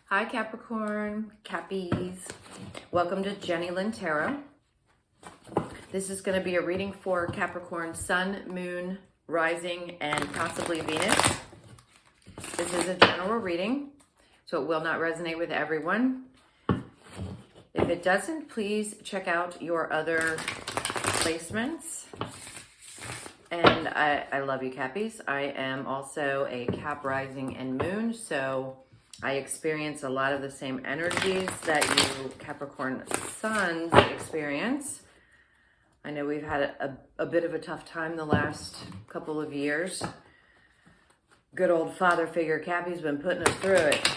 Hi Capricorn, Cappies. Welcome to Jenny Lynn Tarot. This is going to be a reading for Capricorn Sun, Moon, Rising, and possibly Venus. This is a general reading, so it will not resonate with everyone. If it doesn't, please check out your other placements. And I love you, Cappies. I am also a Cap Rising and Moon, so I experience a lot of the same energies that you Capricorn Suns experience. I know we've had a bit of a tough time the last couple of years. Good old father figure Cappy's been putting us through it.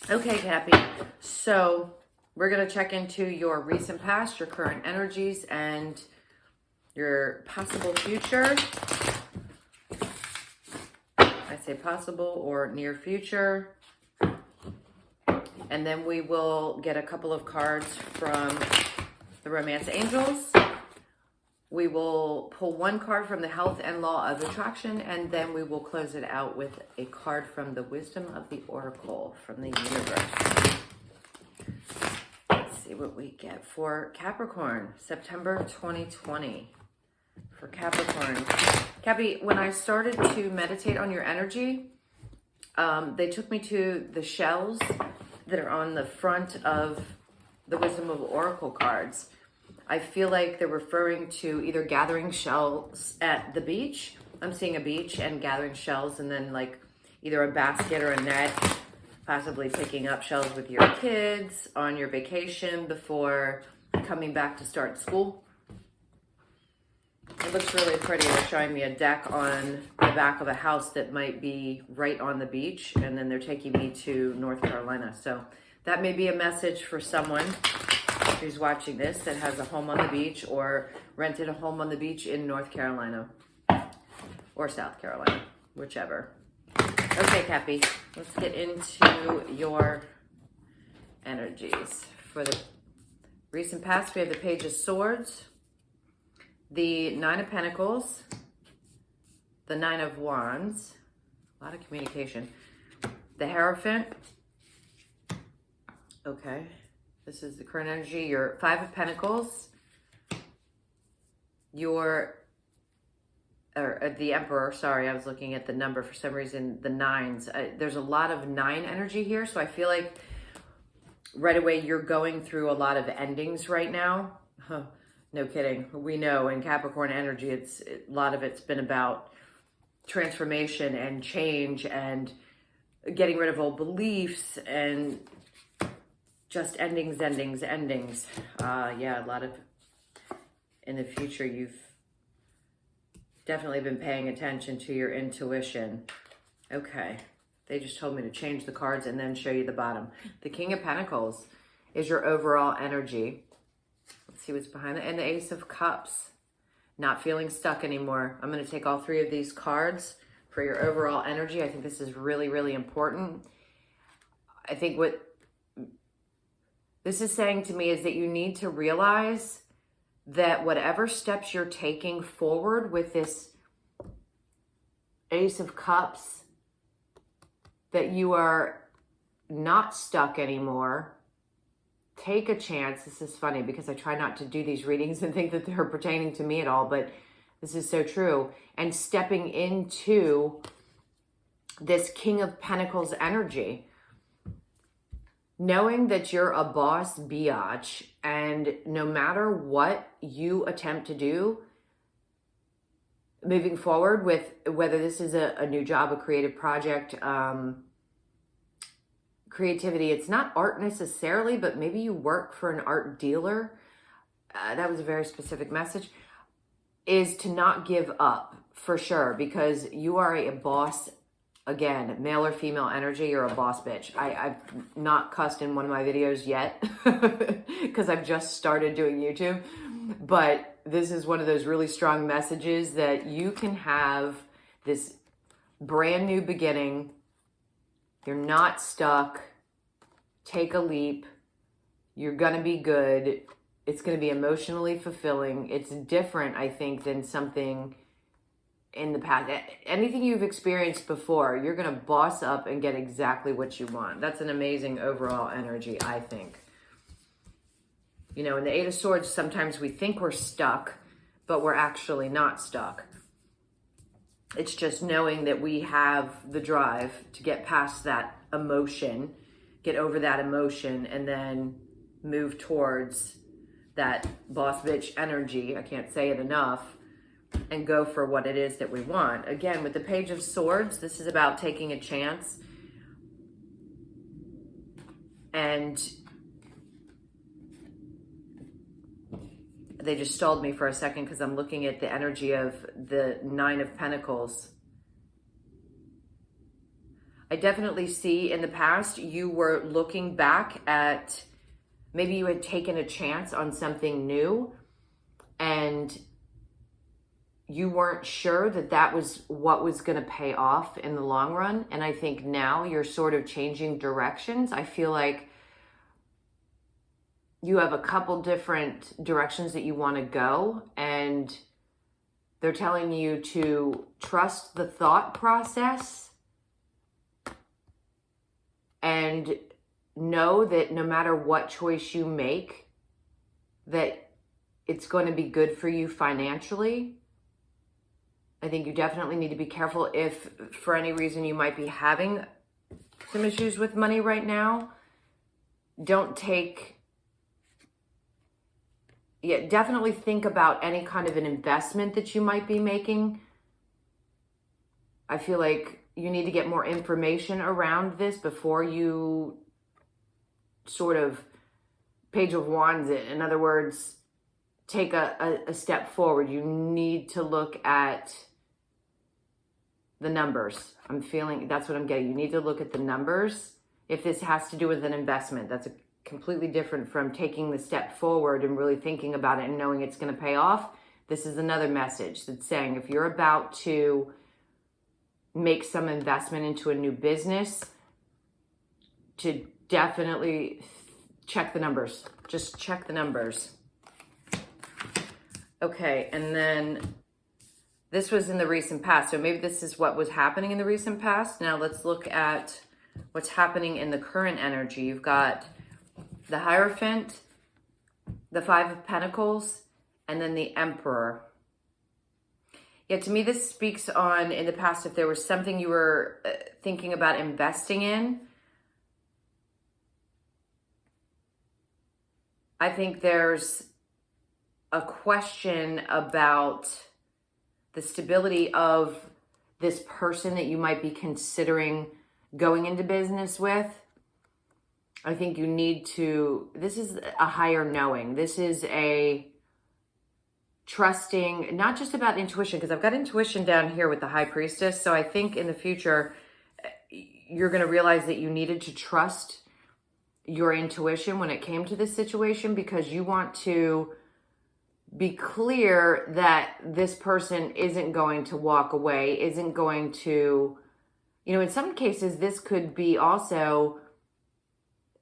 Okay, Cappy. So we're going to check into your recent past, your current energies, and your possible future. I say possible or near future. And then we will get a couple of cards from the Romance Angels. We will pull one card from the Health and Law of Attraction, and then we will close it out with a card from the Wisdom of the Oracle from the universe. Let's see what we get for Capricorn, September 2020. For Capricorn. Cappy, when I started to meditate on your energy, they took me to the shells that are on the front of the Wisdom of Oracle cards. I feel like they're referring to either gathering shells at the beach. I'm seeing a beach and gathering shells, and then like either a basket or a net, possibly picking up shells with your kids on your vacation before coming back to start school. It looks really pretty. They're showing me a deck on the back of a house that might be right on the beach, and then they're taking me to North Carolina. So that may be a message for someone who's watching this that has a home on the beach or rented a home on the beach in North Carolina or South Carolina, whichever. Okay, Cappy, let's get into your energies. For the recent past, we have the Page of Swords, the Nine of Pentacles, the Nine of Wands, a lot of communication, the Hierophant. Okay, this is the current energy, your Five of Pentacles, the Emperor, sorry, I was looking at the number for some reason, the nines. There's a lot of nine energy here, so I feel like right away you're going through a lot of endings right now. No kidding. We know in Capricorn energy, a lot of it's been about transformation and change and getting rid of old beliefs and just endings. Yeah, a lot of, in the future, you've definitely been paying attention to your intuition. Okay. They just told me to change the cards and then show you the bottom. The King of Pentacles is your overall energy. Let's see what's behind it. And the Ace of Cups. Not feeling stuck anymore. I'm going to take all three of these cards for your overall energy. I think this is really, really important. I think what this is saying to me is that you need to realize that whatever steps you're taking forward with this Ace of Cups, that you are not stuck anymore. Take a chance. This is funny because I try not to do these readings and think that they're pertaining to me at all, but this is so true. And stepping into this King of Pentacles energy, knowing that you're a boss biatch, and no matter what you attempt to do, moving forward with whether this is a new job, a creative project, creativity, it's not art necessarily, but maybe you work for an art dealer. That was a very specific message, is to not give up for sure, because you are a boss. Again, male or female energy, you're a boss bitch. I've not cussed in one of my videos yet because I've just started doing YouTube. But this is one of those really strong messages that you can have this brand new beginning. You're not stuck. Take a leap. You're going to be good. It's going to be emotionally fulfilling. It's different, I think, than something in the past. Anything you've experienced before, you're going to boss up and get exactly what you want. That's an amazing overall energy, I think. You know, in the Eight of Swords, sometimes we think we're stuck, but we're actually not stuck. It's just knowing that we have the drive to get past that emotion, get over that emotion, and then move towards that boss bitch energy. I can't say it enough. And go for what it is that we want. Again, with the Page of Swords, this is about taking a chance. And they just stalled me for a second because I'm looking at the energy of the Nine of Pentacles. I definitely see in the past you were looking back at maybe you had taken a chance on something new and you weren't sure that that was what was going to pay off in the long run. And I think now you're sort of changing directions. I feel like you have a couple different directions that you want to go, and they're telling you to trust the thought process and know that no matter what choice you make, that it's going to be good for you financially. I think you definitely need to be careful if for any reason you might be having some issues with money right now. Definitely think about any kind of an investment that you might be making. I feel like you need to get more information around this before you sort of Page of Wands it. In other words, take a step forward. You need to look at the numbers. I'm feeling that's what I'm getting. You need to look at the numbers. If this has to do with an investment, that's completely different from taking the step forward and really thinking about it and knowing it's going to pay off. This is another message that's saying if you're about to make some investment into a new business, to definitely check the numbers. Just check the numbers. Okay, and then this was in the recent past. So maybe this is what was happening in the recent past. Now let's look at what's happening in the current energy. You've got the Hierophant, the Five of Pentacles, and then the Emperor. Yeah, to me, this speaks on in the past if there was something you were thinking about investing in. I think there's a question about the stability of this person that you might be considering going into business with. I think you need to, this is a higher knowing. This is a trusting, not just about intuition, because I've got intuition down here with the High Priestess. So I think in the future, you're going to realize that you needed to trust your intuition when it came to this situation, because you want to be clear that this person isn't going to walk away, isn't going to, you know, in some cases, this could be also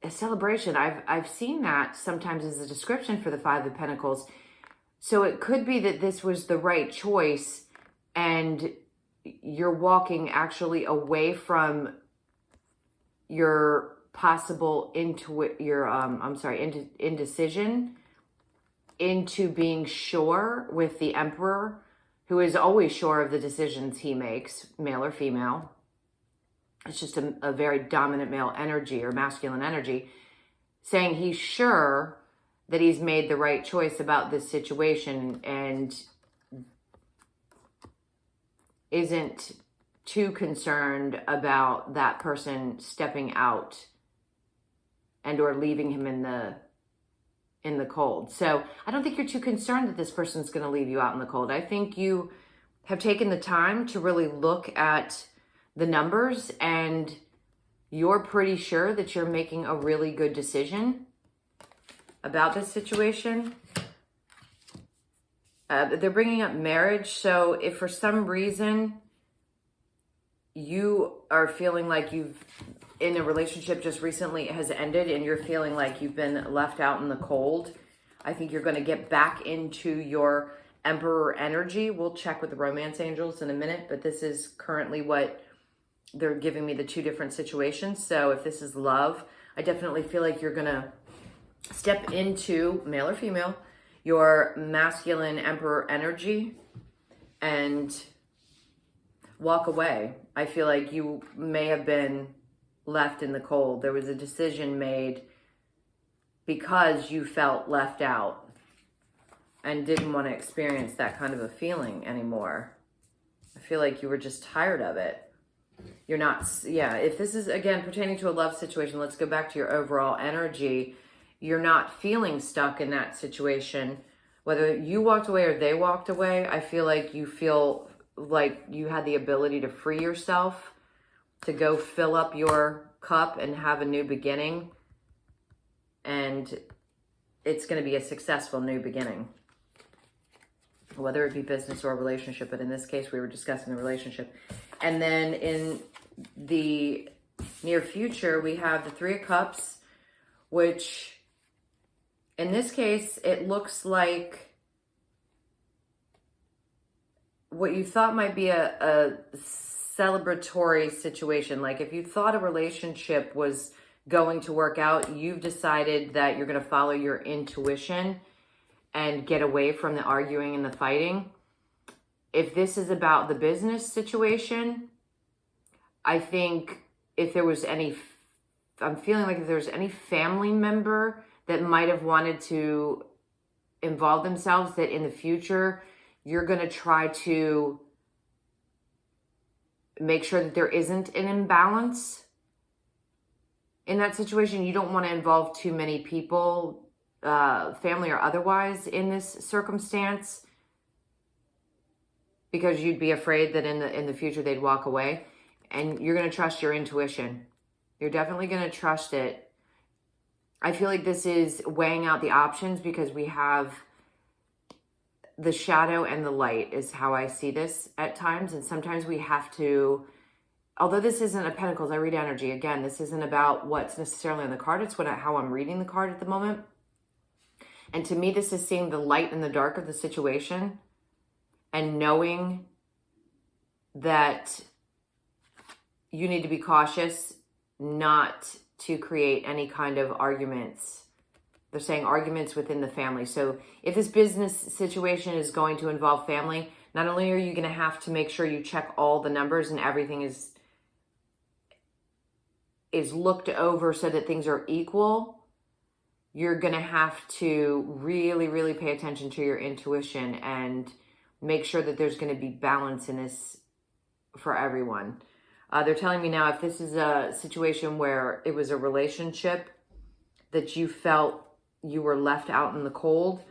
a celebration. I've seen that sometimes as a description for the Five of Pentacles. So it could be that this was the right choice and you're walking actually away from your possible indecision into being sure with the Emperor, who is always sure of the decisions he makes, male or female. It's just a very dominant male energy or masculine energy, saying he's sure that he's made the right choice about this situation and isn't too concerned about that person stepping out and or leaving him in the cold. So I don't think you're too concerned that this person's going to leave you out in the cold. I think you have taken the time to really look at the numbers and you're pretty sure that you're making a really good decision about this situation. They're bringing up marriage. So if for some reason you are feeling like you've in a relationship just recently has ended and you're feeling like you've been left out in the cold, I think you're going to get back into your Emperor energy. We'll check with the romance angels in a minute, but this is currently what they're giving me, the two different situations. So if this is love, I definitely feel like you're going to step into, male or female, your masculine Emperor energy and walk away. I feel like you may have been left in the cold. There was a decision made because you felt left out and didn't want to experience that kind of a feeling anymore. I feel like you were just tired of it. You're not, yeah, if this is, again, pertaining to a love situation, let's go back to your overall energy. You're not feeling stuck in that situation. Whether you walked away or they walked away, I feel like you feel like you had the ability to free yourself, to go fill up your cup and have a new beginning. And it's going to be a successful new beginning, whether it be business or a relationship. But in this case, we were discussing the relationship. And then in the near future, we have the Three of Cups, which in this case, it looks like what you thought might be a celebratory situation. Like if you thought a relationship was going to work out, you've decided that you're going to follow your intuition and get away from the arguing and the fighting. If this is about the business situation, I think if there was any, I'm feeling like if there's any family member that might have wanted to involve themselves, that in the future, you're going to try to make sure that there isn't an imbalance in that situation. You don't want to involve too many people, family or otherwise, in this circumstance, because you'd be afraid that in the future they'd walk away. And you're going to trust your intuition. You're definitely going to trust it. I feel like this is weighing out the options, because we have the shadow and the light is how I see this at times. And sometimes we have to, although this isn't a Pentacles, I read energy. Again, this isn't about what's necessarily on the card. It's how I'm reading the card at the moment. And to me, this is seeing the light and the dark of the situation and knowing that you need to be cautious not to create any kind of arguments. They're saying arguments within the family. So if this business situation is going to involve family, not only are you going to have to make sure you check all the numbers and everything is looked over so that things are equal, you're going to have to really, really pay attention to your intuition and make sure that there's going to be balance in this for everyone. They're telling me now, if this is a situation where it was a relationship that you felt you were left out in the cold,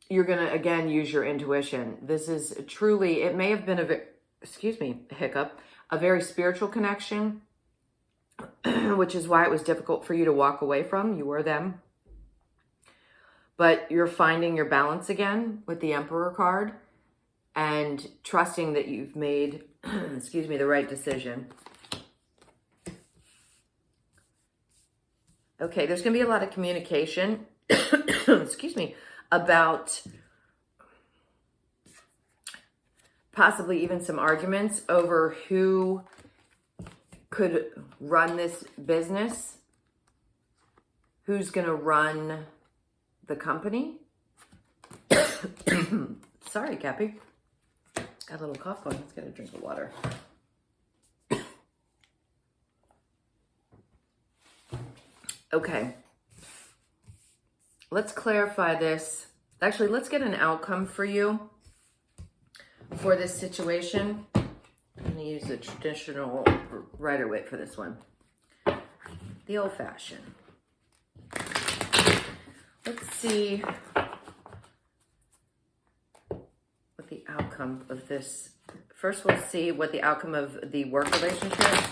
you're going to, again, use your intuition. This is truly, it may have been a hiccup, a very spiritual connection, which is why it was difficult for you to walk away from, you or them. But you're finding your balance again with the Emperor card and trusting that you've made, the right decision. Okay, there's going to be a lot of communication, about possibly even some arguments over who could run this business, who's going to run the company. Sorry, Cappy. Got a little cough going. Let's get a drink of water. Okay. Let's clarify this. Actually, let's get an outcome for you for this situation. I'm going to use the traditional Rider-Waite for this one. The old-fashioned. Let's see what the outcome of this. First, we'll see what the outcome of the work relationship,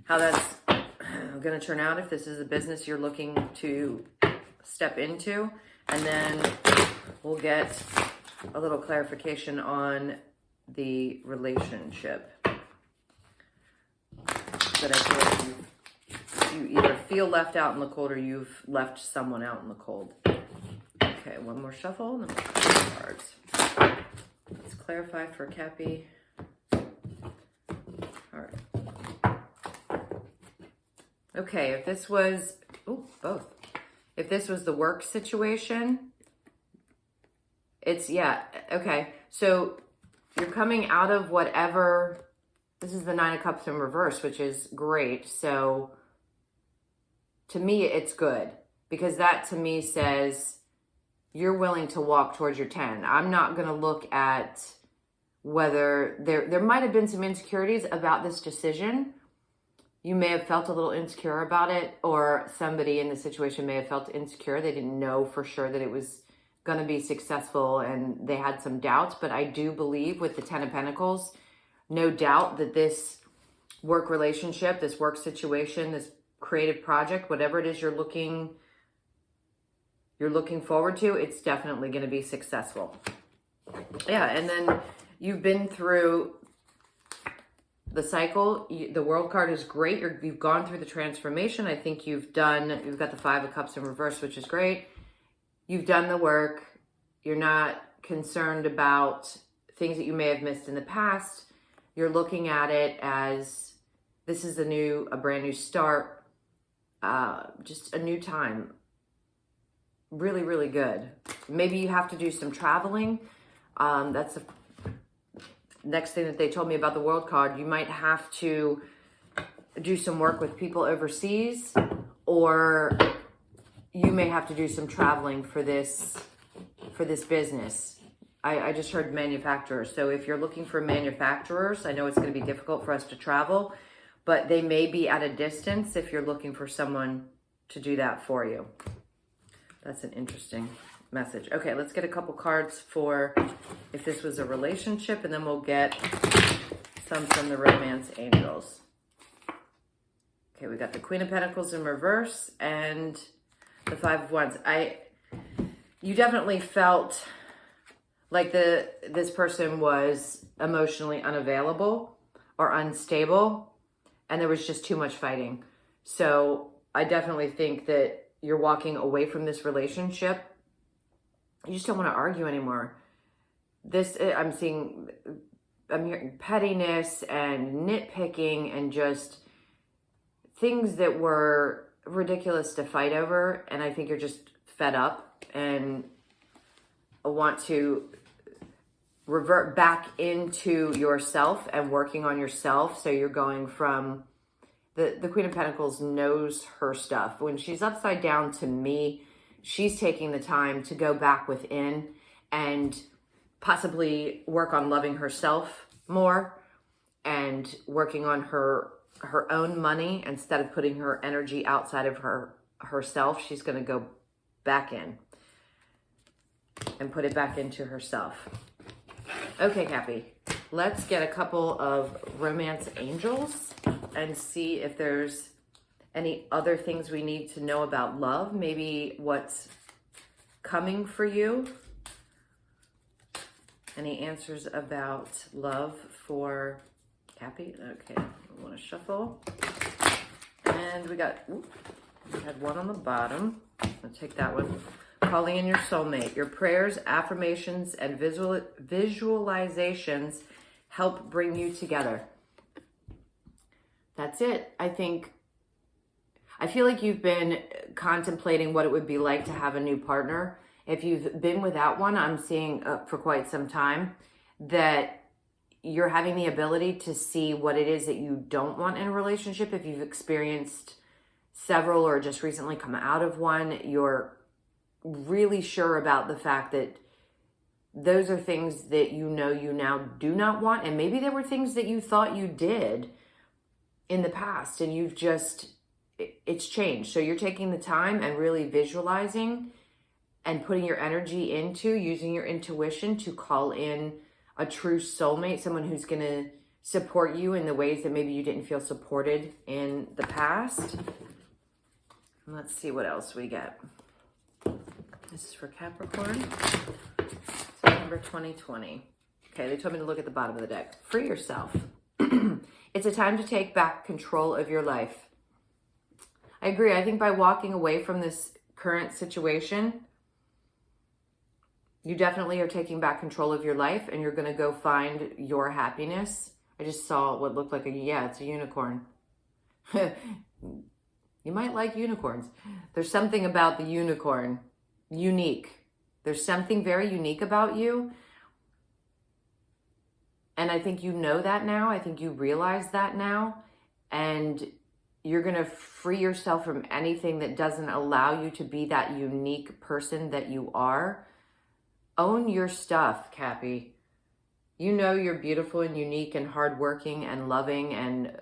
how that's going to turn out, if this is a business you're looking to step into. And then we'll get a little clarification on the relationship that I feel like you either feel left out in the cold or you've left someone out in the cold. Okay, one more shuffle, and then we'll cut the cards. Let's clarify for Cappy. All right. Okay, if this was, both. If this was the work situation, it's, yeah, okay. So you're coming out of whatever, this is the Nine of Cups in reverse, which is great. So to me, it's good, because that to me says you're willing to walk towards your 10. I'm not going to look at whether there might have been some insecurities about this decision. You may have felt a little insecure about it, or somebody in the situation may have felt insecure. They didn't know for sure that it was going to be successful, and they had some doubts. But I do believe with the Ten of Pentacles, no doubt that this work relationship, this work situation, this creative project, whatever it is you're looking forward to, it's definitely going to be successful. Yeah, and then you've been through the cycle. The World card is great. You've gone through the transformation. I think you've got the Five of Cups in reverse, which is great. You've done the work. You're not concerned about things that you may have missed in the past. You're looking at it as this is a brand new start, just a new time. Really, really good. Maybe you have to do some traveling. That's the next thing that they told me about the World card. You might have to do some work with people overseas, or you may have to do some traveling for this business. I just heard manufacturers. So if you're looking for manufacturers, I know it's going to be difficult for us to travel, but they may be at a distance if you're looking for someone to do that for you. That's an interesting message. Okay, let's get a couple cards for if this was a relationship, and then we'll get some from the Romance Angels. Okay, we got the Queen of Pentacles in reverse and the Five of Wands. You definitely felt like this person was emotionally unavailable or unstable, and there was just too much fighting. So I definitely think that you're walking away from this relationship. You just don't want to argue anymore. I'm hearing pettiness and nitpicking and just things that were ridiculous to fight over. And I think you're just fed up and want to revert back into yourself and working on yourself. So you're going from the Queen of Pentacles knows her stuff. When she's upside down, to me, she's taking the time to go back within and possibly work on loving herself more and working on her own money instead of putting her energy outside of herself. She's going to go back in and put it back into herself. Okay, Cappy, let's get a couple of Romance Angels and see if there's any other things we need to know about love. Maybe what's coming for you. Any answers about love for Cappy? Okay, I want to shuffle. And we had one on the bottom. I'll take that one. Calling in your soulmate. Your prayers, affirmations, and visualizations help bring you together. That's it. I feel like you've been contemplating what it would be like to have a new partner. If you've been without one, I'm seeing for quite some time that you're having the ability to see what it is that you don't want in a relationship. If you've experienced several or just recently come out of one, you're really sure about the fact that those are things that you now do not want. And maybe there were things that you thought you did in the past and it's changed. So you're taking the time and really visualizing and putting your energy into using your intuition to call in a true soulmate, someone who's going to support you in the ways that maybe you didn't feel supported in the past. Let's see what else we get. This is for Capricorn, September 2020. Okay, they told me to look at the bottom of the deck. Free yourself. It's a time to take back control of your life. I agree. I think by walking away from this current situation, You definitely are taking back control of your life, and you're going to go find your happiness. I just saw what looked like it's a unicorn. You might like unicorns. There's something about the unicorn, unique. There's something very unique about you. And I think you know that now. I think you realize that now. And you're going to free yourself from anything that doesn't allow you to be that unique person that you are. Own your stuff, Cappy. You know you're beautiful and unique and hardworking and loving and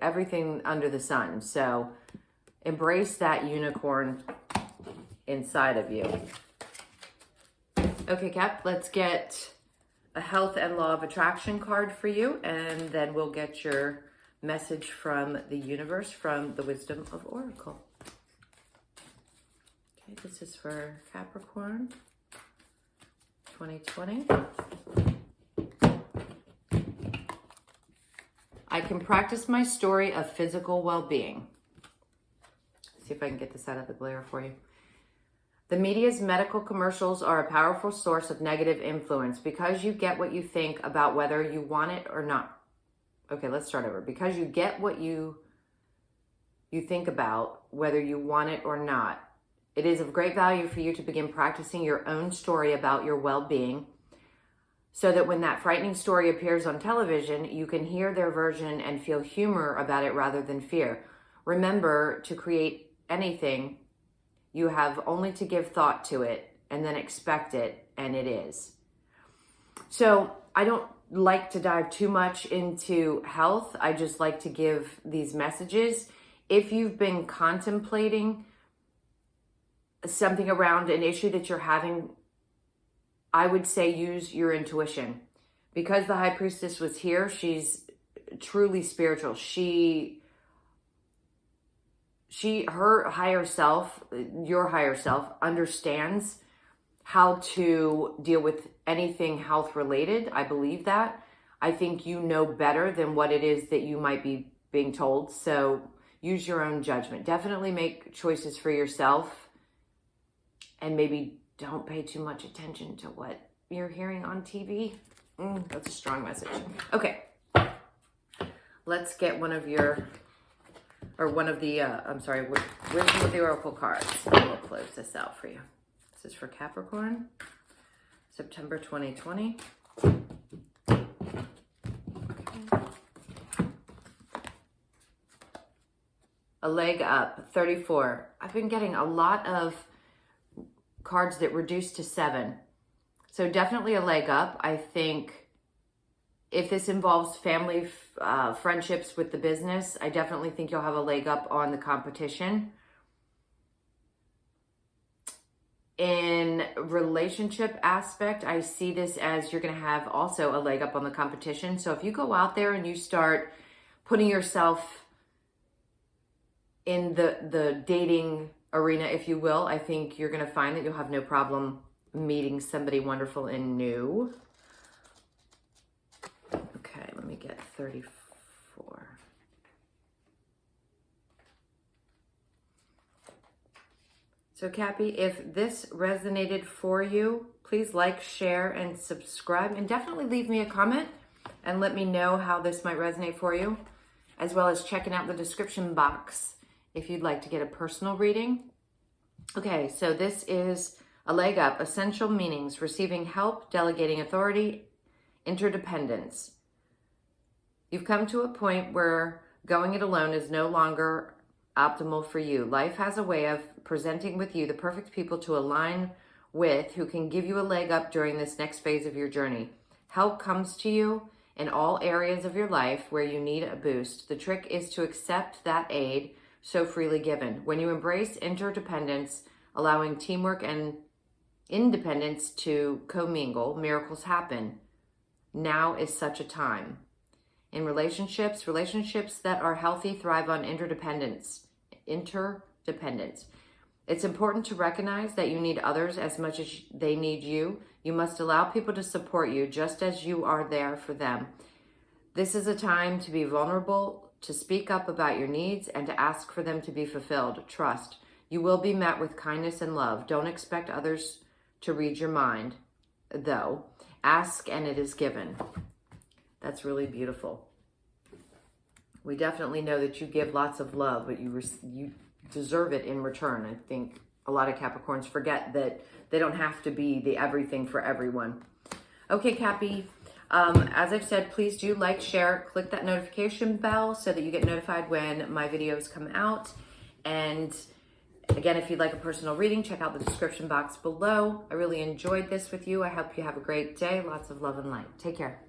everything under the sun. So embrace that unicorn inside of you. Okay, Cap, let's get a health and law of attraction card for you, and then we'll get your message from the universe from the Wisdom of Oracle. Okay, this is for Capricorn 2020. I can practice my story of physical well-being. See if I can get this out of the glare for you. The media's medical commercials are a powerful source of negative influence because you get what you think about whether you want it or not. Okay, let's start over. Because you get what you think about whether you want it or not. It is of great value for you to begin practicing your own story about your well-being so that when that frightening story appears on television, you can hear their version and feel humor about it rather than fear. Remember, to create anything, you have only to give thought to it and then expect it, and it is. So I don't like to dive too much into health. I just like to give these messages. If you've been contemplating something around an issue that you're having, I would say use your intuition. Because the High Priestess was here, she's truly spiritual. Her higher self, your higher self, understands how to deal with anything health related. I believe that. I think you know better than what it is that you might be being told. So use your own judgment. Definitely make choices for yourself, and maybe don't pay too much attention to what you're hearing on TV. That's a strong message. Okay. Let's get one of the Wisdom of the Oracle cards. We'll close this out for you. This is for Capricorn, September 2020. Okay. A leg up, 34. I've been getting a lot of cards that reduce to 7. So definitely a leg up. I think if this involves family friendships with the business, I definitely think you'll have a leg up on the competition. In relationship aspect, I see this as you're going to have also a leg up on the competition. So if you go out there and you start putting yourself in the dating arena, if you will, I think you're going to find that you'll have no problem meeting somebody wonderful and new. Okay, let me get 34. So Cappy, if this resonated for you, please like, share, and subscribe, and definitely leave me a comment and let me know how this might resonate for you, as well as checking out the description box if you'd like to get a personal reading. Okay, so this is a leg up, essential meanings, receiving help, delegating authority, interdependence. You've come to a point where going it alone is no longer optimal for you. Life has a way of presenting with you the perfect people to align with who can give you a leg up during this next phase of your journey. Help comes to you in all areas of your life where you need a boost. The trick is to accept that aid so freely given. When you embrace interdependence, allowing teamwork and independence to commingle, miracles happen. Now is such a time. In relationships that are healthy thrive on interdependence. It's important to recognize that you need others as much as they need you. You must allow people to support you just as you are there for them. This is a time to be vulnerable, to speak up about your needs, and to ask for them to be fulfilled. Trust. You will be met with kindness and love. Don't expect others to read your mind, though. Ask and it is given. That's really beautiful. We definitely know that you give lots of love, but you deserve it in return. I think a lot of Capricorns forget that they don't have to be the everything for everyone. Okay, Cappy. As I've said, please do like, share, click that notification bell so that you get notified when my videos come out. And again, if you'd like a personal reading, check out the description box below. I really enjoyed this with you. I hope you have a great day. Lots of love and light. Take care.